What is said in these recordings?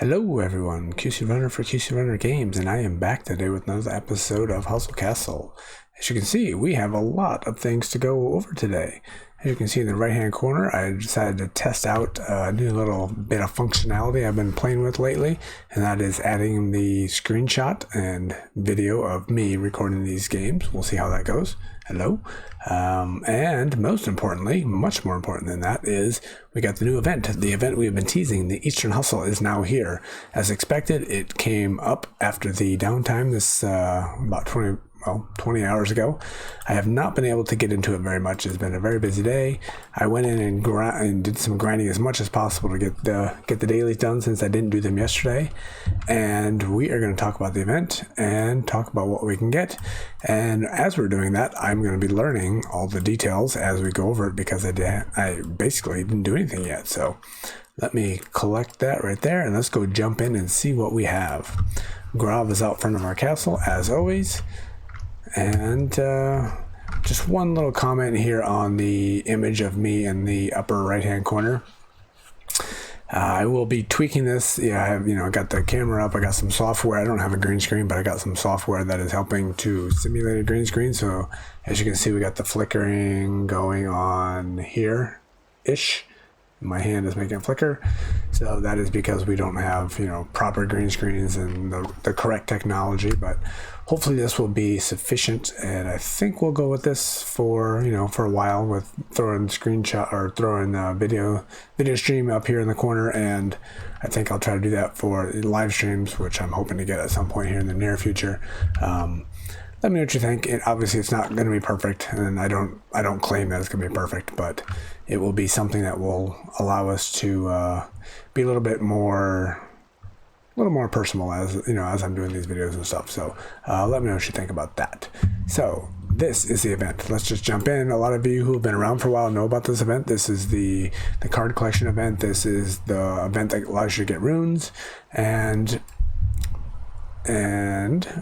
Hello everyone, QC Runner for QC Runner Games, and I am back today with another episode of Hustle Castle. As you can see, we have a lot of things to go over today. As you can see in the right hand corner, I decided to test out a new little bit of functionality I've been playing with lately, and that is adding the screenshot and video of me recording these games. We'll see how that goes. Hello. And most importantly, much more important than that, is we got the new event. The event we have been teasing, the Eastern Hustle, is now here. As expected, it came up after the downtime this about 20 hours ago. I have not been able to get into it very much. It's been a very busy day. I went in and did some grinding as much as possible to get the dailies done, since I didn't do them yesterday. And we are going to talk about the event and talk about what we can get. And as we're doing that, I'm going to be learning all the details as we go over it, because I basically didn't do anything yet. So let me collect that right there, and let's go jump in and see what we have. Grav is out front of our castle as always. And just one little comment here on the image of me in the upper right hand corner. I will be tweaking this. Yeah, I have, I got the camera up. I got some software. I don't have a green screen, but I got some software that is helping to simulate a green screen. So as you can see, we got the flickering going on here-ish. My hand is making a flicker, so that is because we don't have proper green screens and the correct technology. But hopefully this will be sufficient, and I think we'll go with this for for a while, with throwing screenshot or throwing video stream up here in the corner. And I think I'll try to do that for live streams, which I'm hoping to get at some point here in the near future. Let me know what you think. Obviously, it's not going to be perfect, and I don't claim that it's going to be perfect, but it will be something that will allow us to be a little more personal as I'm doing these videos and stuff. So let me know what you think about that. So this is the event. Let's just jump in. A lot of you who have been around for a while know about this event. This is the card collection event. This is the event that allows you to get runes, and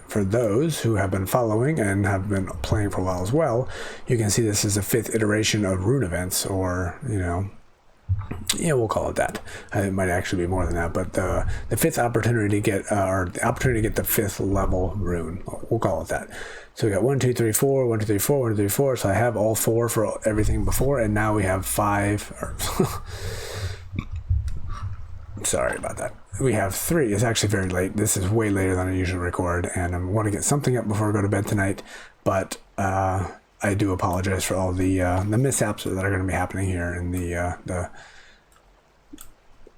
for those who have been following and have been playing for a while as well, you can see this is a 5th iteration of rune events, or we'll call it that. It might actually be more than that, but the 5th opportunity to get or the opportunity to get the 5th level rune, we'll call it that. So we got 1 2 3 4, 1 2 3 4, 1 2 3 4. So I have all 4 for everything before, and now we have 5. Sorry about that. We have 3. It's actually very late. This is way later than I usually record, and I want to get something up before I go to bed tonight. But I do apologize for all the mishaps that are going to be happening here in the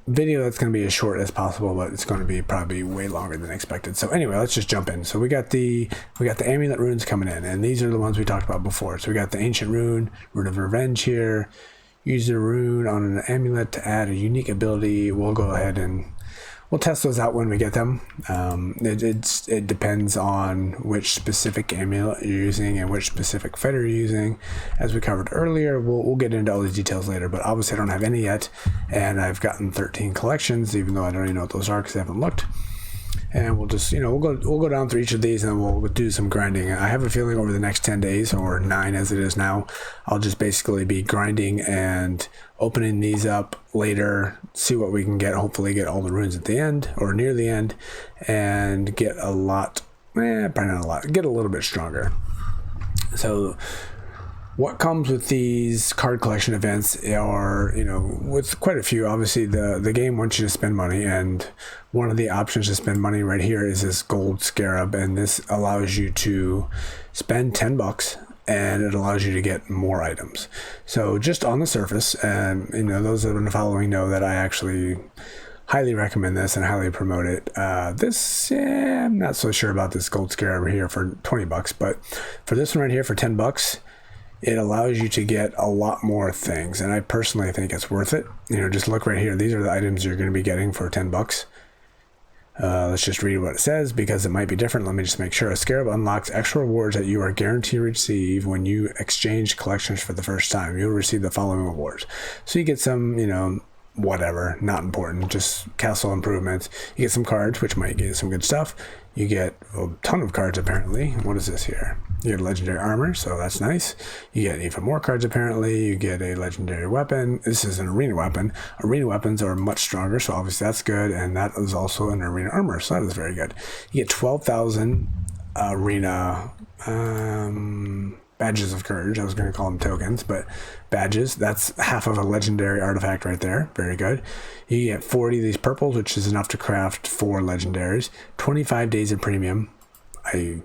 video. That's going to be as short as possible, but it's going to be probably way longer than expected. So anyway, let's just jump in. So we got the Amulet Runes coming in, and these are the ones we talked about before. So we got the Ancient Rune of Revenge here. Use the rune on an amulet to add a unique ability. We'll go ahead and we'll test those out when we get them. It depends on which specific amulet you're using and which specific fighter you're using. As we covered earlier, we'll get into all these details later, but obviously I don't have any yet, and I've gotten 13 collections, even though I don't even know what those are because I haven't looked. And we'll just, we'll go down through each of these, and we'll do some grinding. I have a feeling over the next 10 days, or 9 as it is now, I'll just basically be grinding and opening these up later, see what we can get, hopefully get all the runes at the end, or near the end, and get a lot, probably not a lot, get a little bit stronger. So what comes with these card collection events are, with quite a few, obviously the game wants you to spend money, and one of the options to spend money right here is this gold Scarab, and this allows you to spend $10, and it allows you to get more items. So just on the surface, and those that have been following know that I actually highly recommend this and highly promote it. I'm not so sure about this gold Scarab here for $20, but for this one right here for $10, it allows you to get a lot more things, and I personally think it's worth it. Just look right here. These are the items you're going to be getting for $10. Let's just read what it says, because it might be different. Let me just make sure. A Scarab unlocks extra rewards that you are guaranteed to receive when you exchange collections for the first time. You'll receive the following rewards. So you get some, whatever, not important, just castle improvements. You get some cards, which might get some good stuff. You get a ton of cards, apparently. What is this here? You get a legendary armor, so that's nice. You get even more cards apparently. You get a legendary weapon. This is an arena weapon. Arena weapons are much stronger, so obviously that's good. And that is also an arena armor, so that is very good. You get 12,000 arena badges of courage. I was going to call them tokens, but badges. That's half of a legendary artifact right there. Very good. You get 40 of these purples, which is enough to craft 4 legendaries. 25 days of premium. I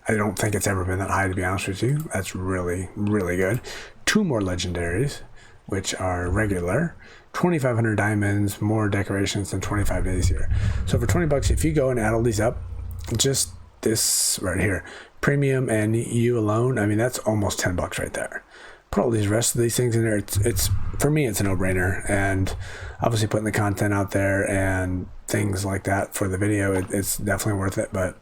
don't think it's ever been that high, to be honest with you. That's really, really good. 2 more legendaries, which are regular. 2,500 diamonds, more decorations than 25 days here. So for 20 bucks, if you go and add all these up, just this right here, premium and you alone, I mean, that's almost 10 bucks right there. Put all these rest of these things in there. It's for me, it's a no-brainer. And obviously putting the content out there and things like that for the video, it's definitely worth it. But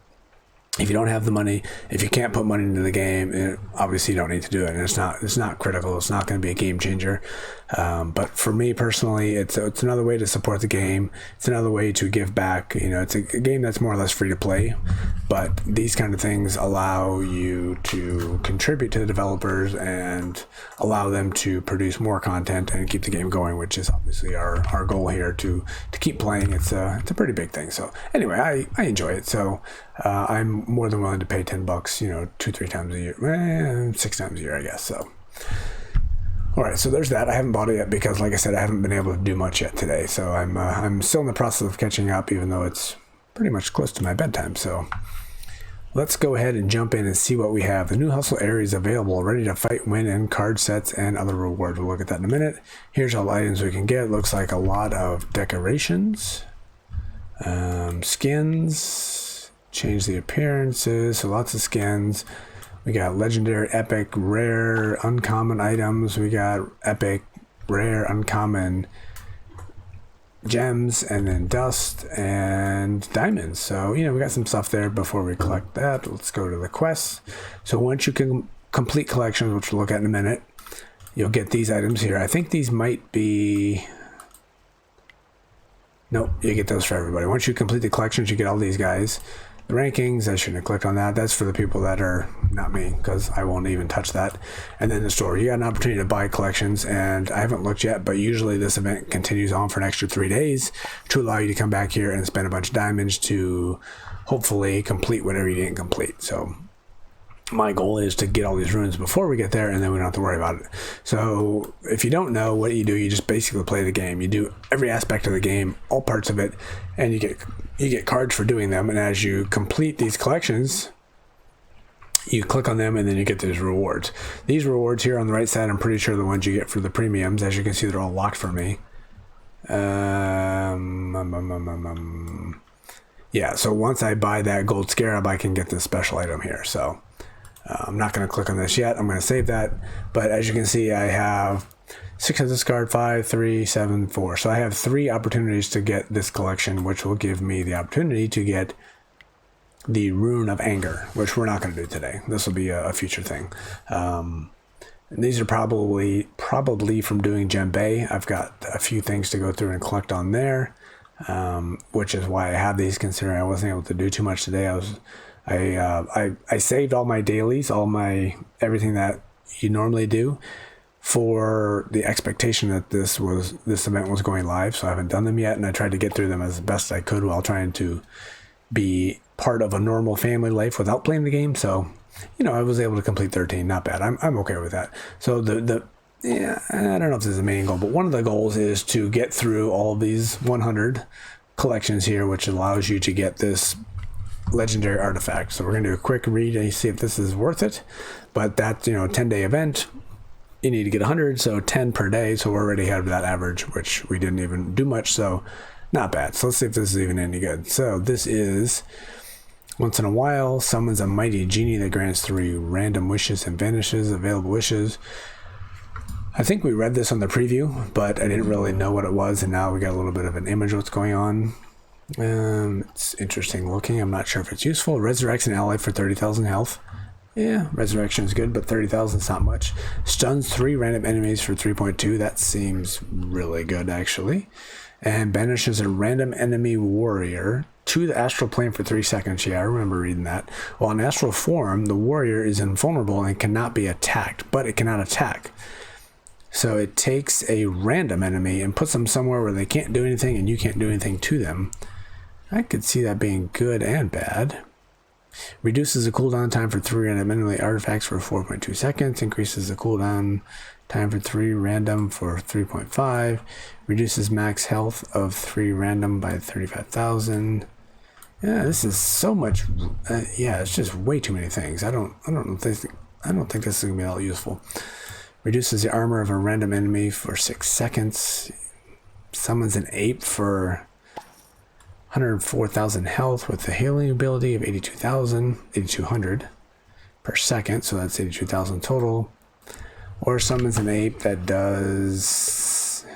if you don't have the money, if you can't put money into the game, obviously you don't need to do it. And it's not critical. It's not going to be a game changer. But for me personally, it's another way to support the game. It's another way to give back. You know, it's a game that's more or less free to play. But these kind of things allow you to contribute to the developers and allow them to produce more content and keep the game going, which is obviously our goal here to keep playing. It's a pretty big thing. So anyway, I enjoy it. So I'm more than willing to pay 10 bucks, you know, 2-3 times a year, 6 times a year, I guess. So, all right, so there's that. I haven't bought it yet because, like I said, I haven't been able to do much yet today. So I'm still in the process of catching up, even though it's pretty much close to my bedtime. So let's go ahead and jump in and see what we have. The new hustle area is available, ready to fight, win, and card sets and other rewards. We'll look at that in a minute. Here's all the items we can get. Looks like a lot of decorations, skins, change the appearances, so lots of skins. We got legendary, epic, rare, uncommon items. We got epic, rare, uncommon gems, and then dust and diamonds. So, you know, we got some stuff there. Before we collect that, let's go to the quests. So once you can complete collections, which we'll look at in a minute, you'll get these items here. I think these might be... Nope, you get those for everybody. Once you complete the collections, you get all these guys. The rankings, I shouldn't have clicked on that. That's for the people that are not me, because I won't even touch that. And then the store, you got an opportunity to buy collections, and I haven't looked yet, but usually this event continues on for an extra 3 days to allow you to come back here and spend a bunch of diamonds to hopefully complete whatever you didn't complete. So my goal is to get all these runes before we get there, and then we don't have to worry about it. So if you don't know what you do, you just basically play the game. You do every aspect of the game, all parts of it, and you get cards for doing them. And as you complete these collections, you click on them and then you get these rewards. These rewards here on the right side, I'm pretty sure the ones you get for the premiums. As you can see, they're all locked for me. Yeah, so once I buy that gold Scarab, I can get this special item here. So I'm not going to click on this yet. I'm going to save that. But as you can see, I have 6 of this card, 5, 3, 7, 4. So I have 3 opportunities to get this collection, which will give me the opportunity to get the Rune of Anger, which we're not going to do today. This will be a future thing. And these are probably from doing Gem Bay. I've got a few things to go through and collect on there, which is why I have these, considering I wasn't able to do too much today. I saved all my dailies, everything that you normally do, for the expectation that this event was going live. So I haven't done them yet, and I tried to get through them as best I could while trying to be part of a normal family life without playing the game. So, you know, I was able to complete 13. Not bad. I'm okay with that. So yeah, I don't know if this is the main goal, but one of the goals is to get through all of these 100 collections here, which allows you to get this legendary artifact. So we're going to do a quick read and see if this is worth it. But that's, you know, a 10-day event. You need to get 100, so 10 per day. So we're already ahead of that average, which we didn't even do much. So not bad. So let's see if this is even any good. So this is: once in a while, summons a mighty genie that grants 3 random wishes and vanishes. Available wishes. I think we read this on the preview, but I didn't really know what it was, and now we got a little bit of an image of what's going on. It's interesting looking. I'm not sure if it's useful. Resurrects an ally for 30,000 health. Yeah, resurrection is good, but 30,000 is not much. Stuns 3 random enemies for 3.2. That seems really good, actually. And banishes a random enemy warrior to the astral plane for 3 seconds. Yeah, I remember reading that. While in astral form, the warrior is invulnerable and cannot be attacked, but it cannot attack. So it takes a random enemy and puts them somewhere where they can't do anything and you can't do anything to them. I could see that being good and bad. Reduces the cooldown time for 3 random enemy artifacts for 4.2 seconds. Increases the cooldown time for 3 random for 3.5. Reduces max health of 3 random by 35,000. Yeah, this is so much. Yeah, it's just way too many things. I don't think this is gonna be all useful. Reduces the armor of a random enemy for 6 seconds. Summons an ape for 104,000 health with the healing ability of 8,200 per second, so that's 82,000 total. Or summons an ape that does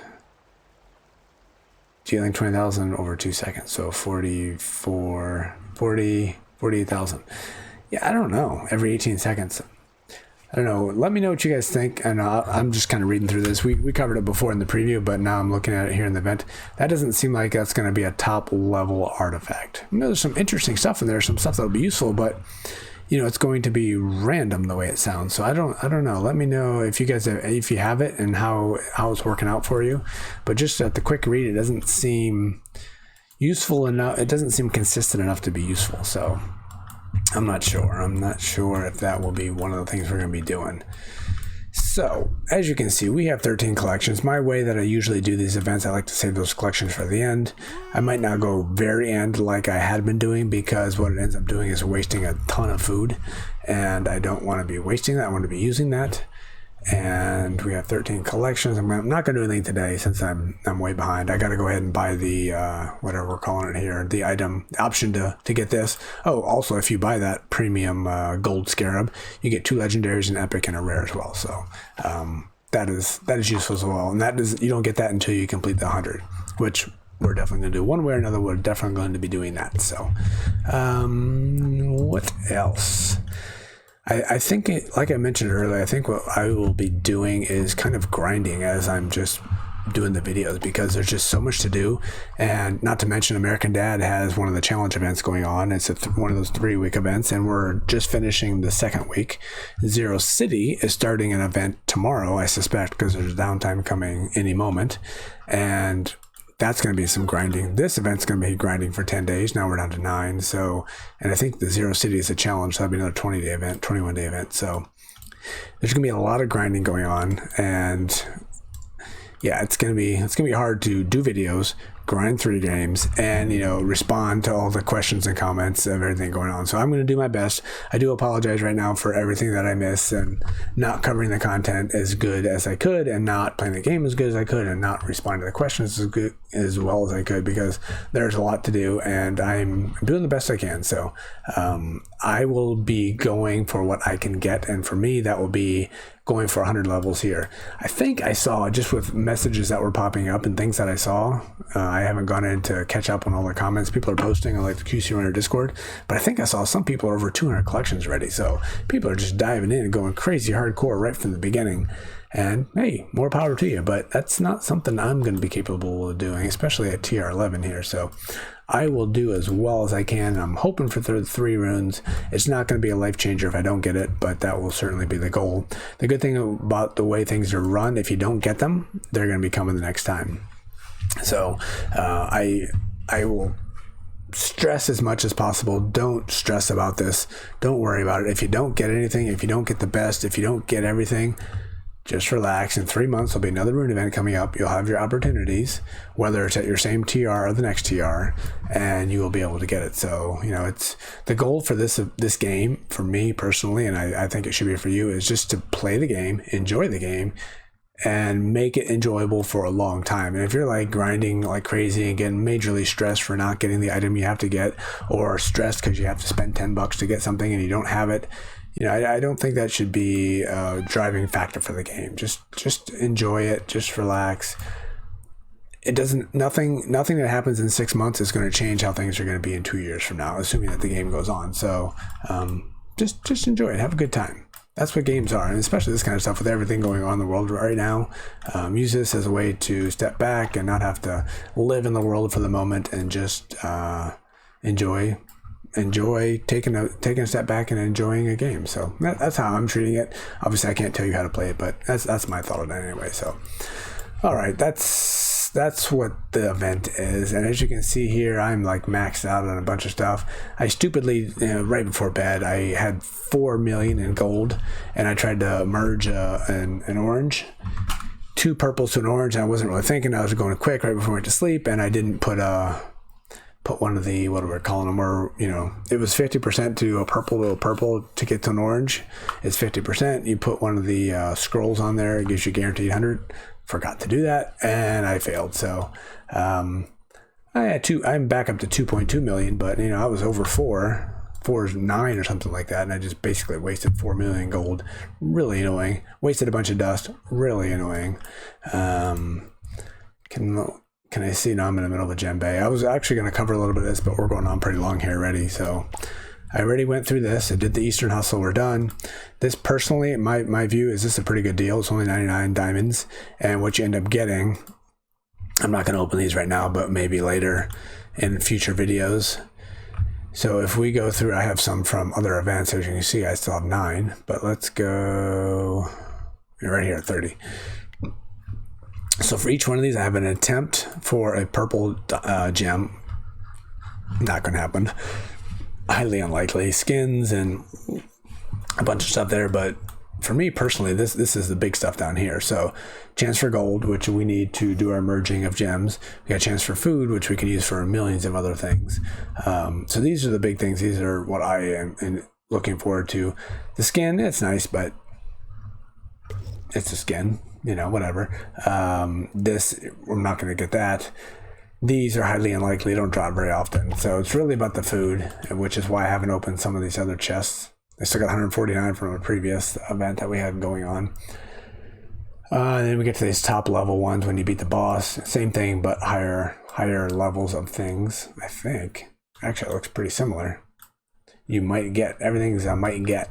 dealing 20,000 over 2 seconds, so 48,000. Yeah, I don't know. Every 18 seconds. I don't know. Let me know what you guys think. And I'm just kind of reading through this. We covered it before in the preview, but now I'm looking at it here in the event. That doesn't seem like that's going to be a top level artifact. I know there's some interesting stuff in there, some stuff that'll be useful, but you know, it's going to be random the way it sounds. So I don't know. Let me know if you guys if you have it and how it's working out for you. But just at the quick read, it doesn't seem useful enough. It doesn't seem consistent enough to be useful. So I'm not sure if that will be one of the things we're going to be doing. So as you can see, we have 13 collections. My way that I usually do these events, I like to save those collections for the end. I might not go very end like I had been doing, because what it ends up doing is wasting a ton of food, and I don't want to be wasting that. I want to be using that. And we have 13 collections. I'm not going to do anything today since I'm way behind. I got to go ahead and buy the whatever we're calling it here, the option to get this. Oh, also if you buy that premium gold Scarab, you get 2 legendaries, an epic, and a rare as well. So that is useful as well. And you don't get that until you complete the 100, which we're definitely going to do one way or another. We're definitely going to be doing that. So what else? I think, like I mentioned earlier, I think what I will be doing is kind of grinding as I'm just doing the videos, because there's just so much to do. And not to mention, American Dad has one of the challenge events going on. It's one of those 3-week events, and we're just finishing the 2nd week. Zero City is starting an event tomorrow, I suspect, because there's downtime coming any moment. And that's going to be some grinding. This event's going to be grinding for 10 days. Now we're down to 9. So, and I think the Zero City is a challenge. So that'll be another 20-day event, 21-day event. So there's going to be a lot of grinding going on. And yeah, it's going to be hard to do videos, grind 3 games, and, you know, respond to all the questions and comments of everything going on. So I'm going to do my best. I do apologize right now for everything that I missed, and not covering the content as good as I could, and not playing the game as good as I could, and not responding to the questions as well as I could, because there's a lot to do, and I'm doing the best I can. So I will be going for what I can get, and for me, that will be going for 100 levels here. I think I saw, just with messages that were popping up and things that I saw, I haven't gone in to catch up on all the comments people are posting on like the QC Runner Discord, but I think I saw some people are over 200 collections already. So people are just diving in and going crazy hardcore right from the beginning. And hey, more power to you, but that's not something I'm going to be capable of doing, especially at TR 11 here. So I will do as well as I can. I'm hoping for 3 runes. It's not going to be a life changer if I don't get it, but that will certainly be the goal. The good thing about the way things are run, if you don't get them, they're going to be coming the next time. So I will stress as much as possible. Don't stress about this. Don't worry about it. If you don't get anything, if you don't get the best, if you don't get everything, just relax. In 3 months, there'll be another rune event coming up. You'll have your opportunities, whether it's at your same TR or the next TR, and you will be able to get it. So, you know, it's the goal for this game, for me personally, and I think it should be for you, is just to play the game, enjoy the game, and make it enjoyable for a long time. And if you're like grinding like crazy and getting majorly stressed for not getting the item you have to get, or stressed because you have to spend $10 to get something and you don't have it, you know, I don't think that should be a driving factor for the game. Just enjoy it. Just relax. Nothing that happens in 6 months is going to change how things are going to be in 2 years from now, assuming that the game goes on. So just enjoy it. Have a good time. That's what games are, and especially this kind of stuff with everything going on in the world right now. Use this as a way to step back and not have to live in the world for the moment, and just enjoy taking a step back and enjoying a game. So that's how I'm treating it. Obviously I can't tell you how to play it, but that's my thought on it anyway. So all right, that's what the event is. And as you can see here, I'm like maxed out on a bunch of stuff. I stupidly, right before bed, I had 4 million in gold, and I tried to merge an orange, 2 purples to an orange, and I wasn't really thinking. I was going quick right before I went to sleep, and I didn't put one of the, what are we calling them, or it was 50% to a purple to get to an orange. It's 50%. You put one of the scrolls on there, it gives you guaranteed 100. Forgot to do that, and I failed. So I had I'm back up to 2.2 million, but I was over 4 is 9 or something like that, and I just basically wasted 4 million gold. Really annoying. Wasted a bunch of dust. Really annoying. Can I see? Now I'm in the middle of a djembe. I was actually going to cover a little bit of this, but we're going on pretty long here already. So I already went through this. I did the Eastern Hustle. We're done. This personally, my view is this a pretty good deal. It's only 99 diamonds. And what you end up getting, I'm not going to open these right now, but maybe later in future videos. So if we go through, I have some from other events. As you can see, I still have 9. But let's go right here at 30. So for each one of these, I have an attempt for a purple gem. Not going to happen. Highly unlikely. Skins and a bunch of stuff there, but for me personally, this is the big stuff down here. So chance for gold, which we need to do our merging of gems. We got a chance for food, which we can use for millions of other things. So these are the big things. These are what I am looking forward to. The skin, it's nice, but it's a skin, whatever. This, we're not going to get that. These are highly unlikely, don't drop very often. So it's really about the food, which is why I haven't opened some of these other chests. I still got 149 from a previous event that we had going on. And then we get to these top level ones when you beat the boss. Same thing, but higher levels of things, I think. Actually, it looks pretty similar. You might get, everything's a might get.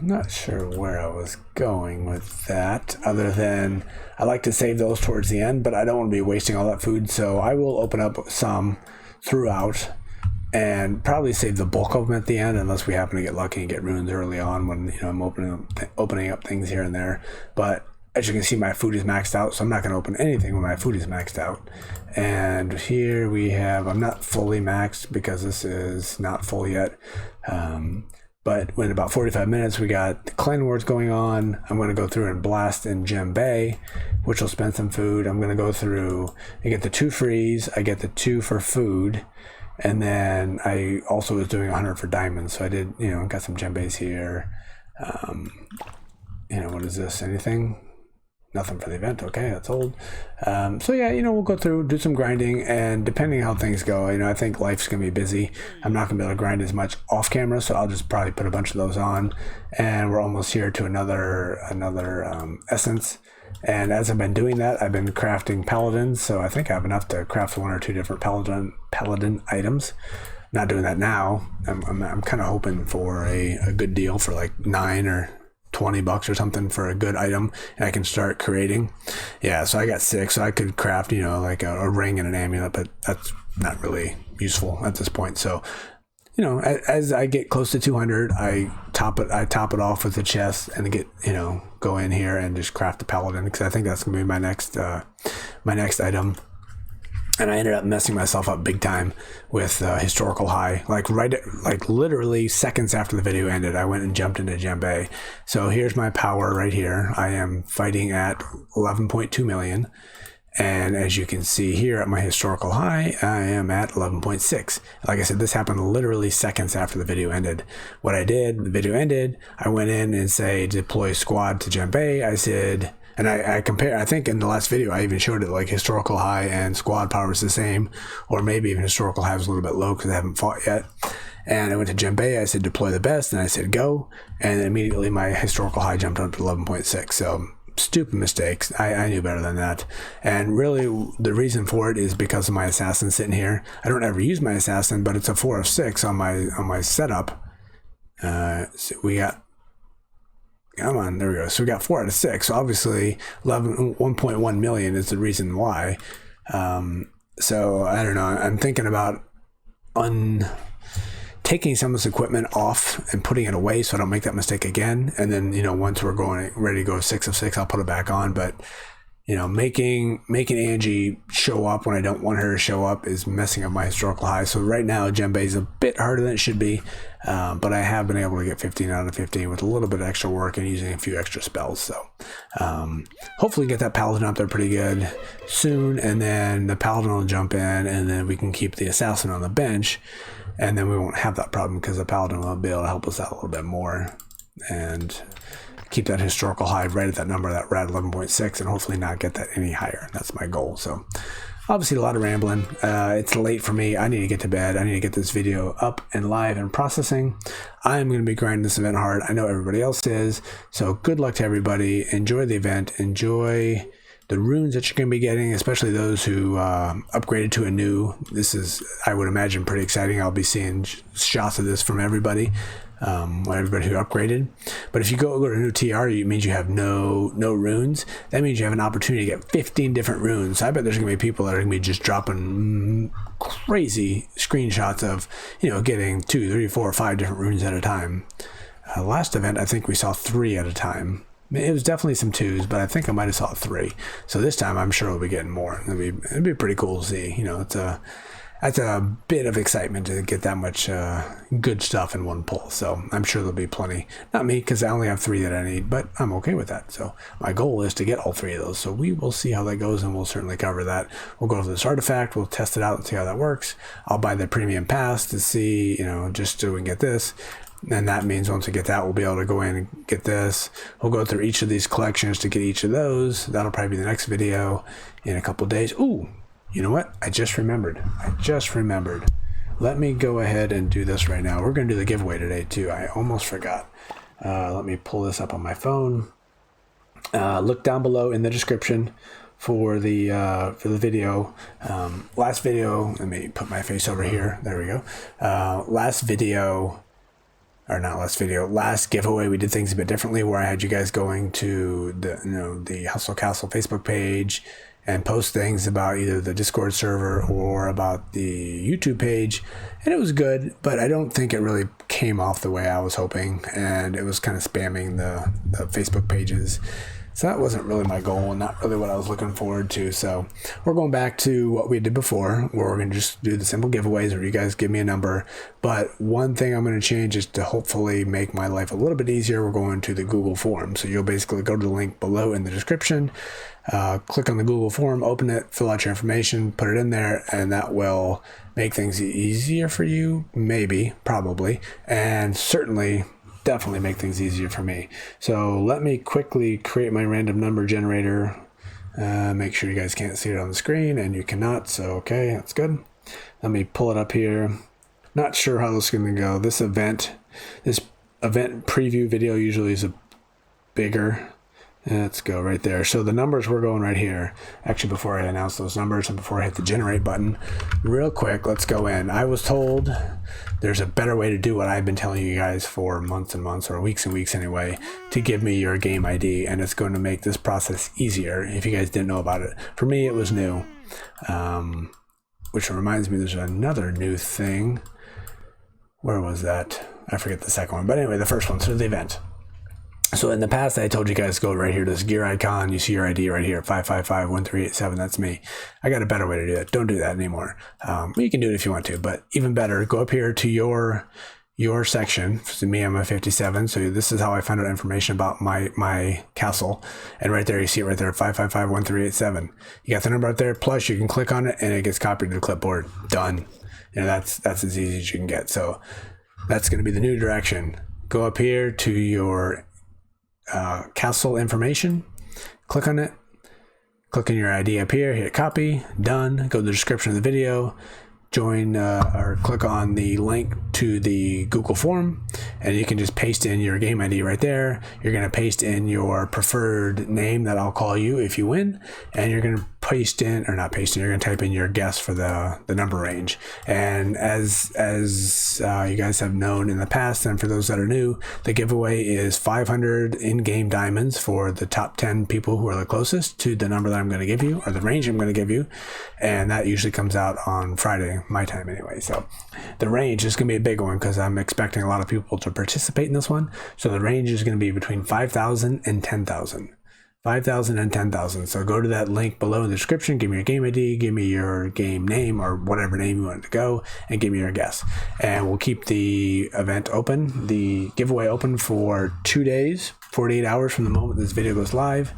Not sure where I was going with that, other than I like to save those towards the end, but I don't want to be wasting all that food, so I will open up some throughout and probably save the bulk of them at the end, unless we happen to get lucky and get runes early on when I'm opening up things here and there. But as you can see, my food is maxed out, so I'm not going to open anything when my food is maxed out. And here we have, I'm not fully maxed because this is not full yet. But in about 45 minutes, we got the clan wars going on. I'm going to go through and blast in djembe, which will spend some food. I'm going to go through and get the 2 frees. I get the 2 for food. And then I also was doing 100 for diamonds. So I did, got some djembes here. What is this? Anything? Nothing for the event. Okay, that's old. So yeah, we'll go through, do some grinding, and depending how things go, I think life's gonna be busy. I'm not gonna be able to grind as much off camera, so I'll just probably put a bunch of those on. And we're almost here to another essence. And as I've been doing that, I've been crafting paladins. So I think I have enough to craft 1 or 2 different paladin items. Not doing that now. I'm kind of hoping for a good deal for like 9 or $20 or something for a good item, and I can start creating. Yeah, so I got 6, so I could craft, like a ring and an amulet, but that's not really useful at this point. So, as I get close to 200, I top it off with the chest and get, go in here and just craft the paladin, because I think that's gonna be my next item. And I ended up messing myself up big time with historical high. Like literally seconds after the video ended, I went and jumped into djembe. So here's my power right here. I am fighting at 11.2 million. And as you can see here at my historical high, I am at 11.6. Like I said, this happened literally seconds after the video ended. What I did, the video ended, I went in and say deploy squad to djembe. I said, and I compare, I think in the last video, I even showed it like historical high and squad power is the same, or maybe even historical high was a little bit low because I haven't fought yet. And I went to djembe, I said deploy the best, and I said go, and then immediately my historical high jumped up to 11.6. So stupid mistakes. I knew better than that. And really the reason for it is because of my assassin sitting here. I don't ever use my assassin, but it's a 4 of 6 on my setup. So we got, come on, there we go. So we got 4 out of 6. So obviously 1.1 million is the reason why. So I don't know. I'm thinking about taking some of this equipment off and putting it away so I don't make that mistake again. And then, once we're ready to go 6 of 6, I'll put it back on. But making Angie show up when I don't want her to show up is messing up my historical high. So right now, Djembe is a bit harder than it should be, but I have been able to get 15 out of 15 with a little bit of extra work and using a few extra spells. So hopefully get that Paladin up there pretty good soon, and then the Paladin will jump in, and then we can keep the Assassin on the bench, and then we won't have that problem because the Paladin will be able to help us out a little bit more and keep that historical high right at that number, that rad 11.6, and hopefully not get that any higher. That's my goal. So obviously a lot of rambling. It's late for me. I need to get to bed. I need to get this video up and live and processing. I'm going to be grinding this event hard. I know everybody else is. So good luck to everybody. Enjoy the event. Enjoy the runes that you're going to be getting, especially those who upgraded to a new. This is, I would imagine, pretty exciting. I'll be seeing shots of this from everybody. Everybody who upgraded. But if you go to a new TR, it means you have no runes. That means you have an opportunity to get 15 different runes. So I bet there's going to be people that are going to be just dropping crazy screenshots of, getting 2, 3, 4, 5 different runes at a time. Last event, I think we saw 3 at a time. It was definitely some 2s, but I think I might have saw 3. So this time, I'm sure we'll be getting more. It'd be pretty cool to see. That's a bit of excitement to get that much good stuff in one pull. So I'm sure there'll be plenty. Not me, because I only have 3 that I need, but I'm okay with that. So my goal is to get all 3 of those. So we will see how that goes, and we'll certainly cover that. We'll go to this artifact. We'll test it out and see how that works. I'll buy the premium pass to see, just so we can get this. And that means once we get that, we'll be able to go in and get this. We'll go through each of these collections to get each of those. That'll probably be the next video in a couple days. Ooh. You know what? I just remembered. Let me go ahead and do this right now. We're going to do the giveaway today, too. I almost forgot. Let me pull this up on my phone. Look down below in the description for the video. Last video, let me put my face over here. There we go. Last giveaway, we did things a bit differently, where I had you guys going to the Hustle Castle Facebook page and post things about either the Discord server or about the YouTube page. And it was good, but I don't think it really came off the way I was hoping. And it was kind of spamming the Facebook pages. So that wasn't really my goal and not really what I was looking forward to. So we're going back to what we did before, where we're going to just do the simple giveaways where you guys give me a number. But one thing I'm going to change is to hopefully make my life a little bit easier. We're going to the Google form. So you'll basically go to the link below in the description, click on the Google form, open it, fill out your information, put it in there, and that will make things easier for you. Maybe, probably, and certainly definitely make things easier for me. So let me quickly create my random number generator. Make sure you guys can't see it on the screen, and you cannot. So okay, that's good. Let me pull it up here. Not sure how this is going to go. This event preview video usually is a bigger. Let's go right there. So the numbers we're going right here. Actually, before I announce those numbers and before I hit the generate button, real quick, let's go in. I was told there's a better way to do what I've been telling you guys for months and months, or weeks and weeks anyway, to give me your game ID, and it's going to make this process easier if you guys didn't know about it. For me, it was new, which reminds me there's another new thing. Where was that? I forget the second one. But anyway, the first one, so the event. So in the past, I told you guys go right here to this gear icon. You see your ID right here, 555-1387. That's me. I got a better way to do it. Don't do that anymore. You can do it if you want to, but even better, go up here to your section. For me, I'm a 57. So this is how I found out information about my castle. And right there, you see it right there, 555-1387. You got the number up there. Plus, you can click on it and it gets copied to the clipboard. Done. That's as easy as you can get. So that's going to be the new direction. Go up here to your castle information, click on it, click on your ID up here, hit copy, done, go to the description of the video, join or click on the link to the Google form, and you can just paste in your game ID right there. You're going to paste in your preferred name that I'll call you if you win, and you're going to paste in, or not paste in, you're going to type in your guess for the number range. And as you guys have known in the past, and for those that are new, the giveaway is 500 in-game diamonds for the top 10 people who are the closest to the number that I'm going to give you, or the range I'm going to give you, and that usually comes out on Friday, my time anyway. So the range is going to be a big one because I'm expecting a lot of people to participate in this one. So the range is going to be between 5,000 and 10,000. 5,000 and 10,000. So go to that link below in the description, give me your game ID, give me your game name or whatever name you want to go, and give me your guess. And we'll keep the event open, the giveaway open for 2 days, 48 hours from the moment this video goes live.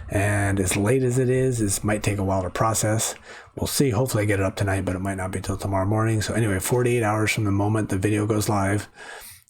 And as late as it is, this might take a while to process. We'll see. Hopefully I get it up tonight, but it might not be till tomorrow morning. So anyway, 48 hours from the moment the video goes live.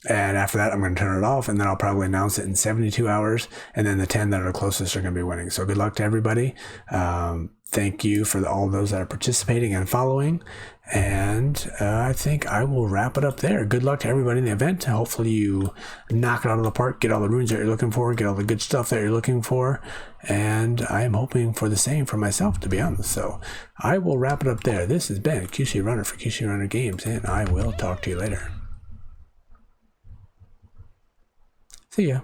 And after that, I'm going to turn it off, and then I'll probably announce it in 72 hours. And then the 10 that are closest are going to be winning. So good luck to everybody. Thank you for all those that are participating and following. And I think I will wrap it up there. Good luck to everybody in the event. Hopefully you knock it out of the park, get all the runes that you're looking for, get all the good stuff that you're looking for. And I am hoping for the same for myself, to be honest. So I will wrap it up there. This has been QC Runner for QC Runner Games, and I will talk to you later. See ya.